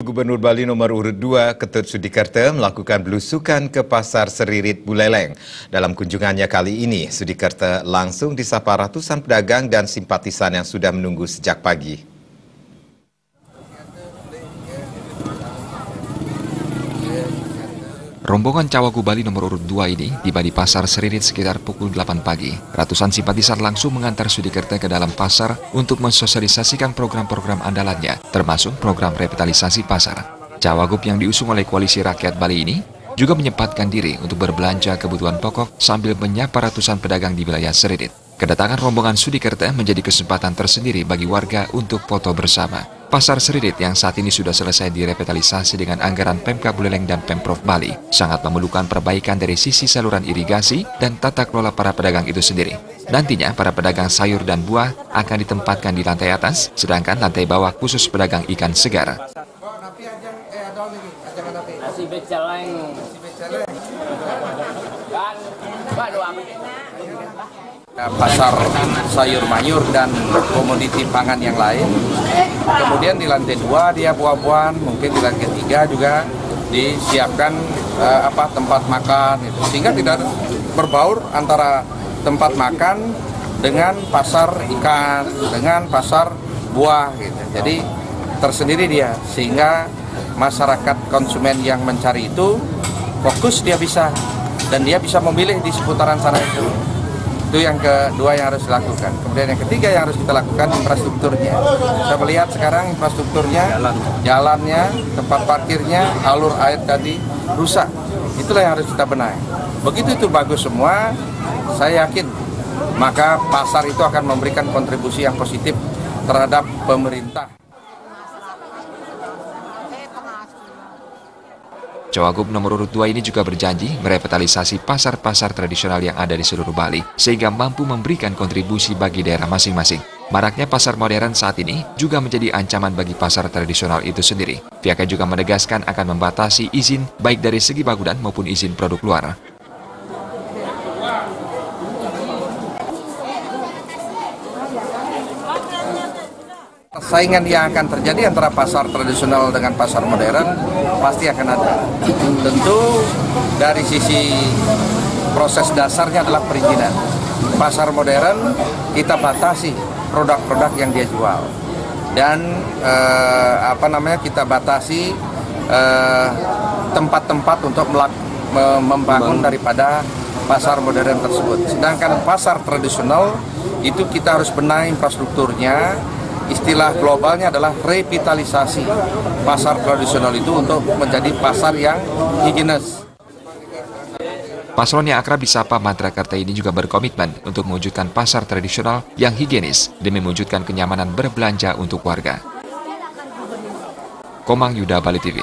Gubernur Bali nomor urut 2 Ketut Sudikerta melakukan belusukan ke Pasar Seririt Buleleng. Dalam kunjungannya kali ini, Sudikerta langsung disapa ratusan pedagang dan simpatisan yang sudah menunggu sejak pagi. Rombongan Cawagup Bali nomor urut 2 ini tiba di Pasar Seririt sekitar pukul 8 pagi. Ratusan simpatisan langsung mengantar Sudikerta ke dalam pasar untuk mensosialisasikan program-program andalannya, termasuk program revitalisasi pasar. Cawagup yang diusung oleh Koalisi Rakyat Bali ini juga menyempatkan diri untuk berbelanja kebutuhan pokok sambil menyapa ratusan pedagang di wilayah Seririt. Kedatangan rombongan Sudikerta menjadi kesempatan tersendiri bagi warga untuk foto bersama. Pasar Seririt yang saat ini sudah selesai direvitalisasi dengan anggaran Pemkab Buleleng dan Pemprov Bali sangat memerlukan perbaikan dari sisi saluran irigasi dan tata kelola para pedagang itu sendiri. Nantinya para pedagang sayur dan buah akan ditempatkan di lantai atas, sedangkan lantai bawah khusus pedagang ikan segar. Pasar sayur mayur dan komoditi pangan yang lain. Kemudian di lantai 2 dia buah-buahan, mungkin di lantai 3 juga disiapkan tempat makan gitu. Sehingga tidak berbaur antara tempat makan dengan pasar ikan, dengan pasar buah gitu. Jadi tersendiri dia, sehingga masyarakat konsumen yang mencari itu fokus dia bisa, dan dia bisa memilih di seputaran sana itu. Itu yang kedua yang harus dilakukan. Kemudian yang ketiga yang harus kita lakukan infrastrukturnya. Saya melihat sekarang infrastrukturnya, jalannya, tempat parkirnya, alur air tadi rusak. Itulah yang harus kita benahi. Begitu itu bagus semua, saya yakin maka pasar itu akan memberikan kontribusi yang positif terhadap pemerintah. Cawagup nomor urut 2 ini juga berjanji merevitalisasi pasar-pasar tradisional yang ada di seluruh Bali, sehingga mampu memberikan kontribusi bagi daerah masing-masing. Maraknya pasar modern saat ini juga menjadi ancaman bagi pasar tradisional itu sendiri. Pihaknya juga menegaskan akan membatasi izin baik dari segi bangunan maupun izin produk luar. Saingan yang akan terjadi antara pasar tradisional dengan pasar modern pasti akan ada. Tentu dari sisi proses dasarnya adalah perizinan. Pasar modern kita batasi produk-produk yang dia jual, dan kita batasi tempat-tempat untuk membangun daripada pasar modern tersebut. Sedangkan pasar tradisional itu kita harus benahi infrastrukturnya. Istilah globalnya adalah revitalisasi pasar tradisional itu untuk menjadi pasar yang higienis. Paslon yang akrab disapa Madrakarta ini juga berkomitmen untuk mewujudkan pasar tradisional yang higienis demi mewujudkan kenyamanan berbelanja untuk warga. Komang Yuda, Bali TV.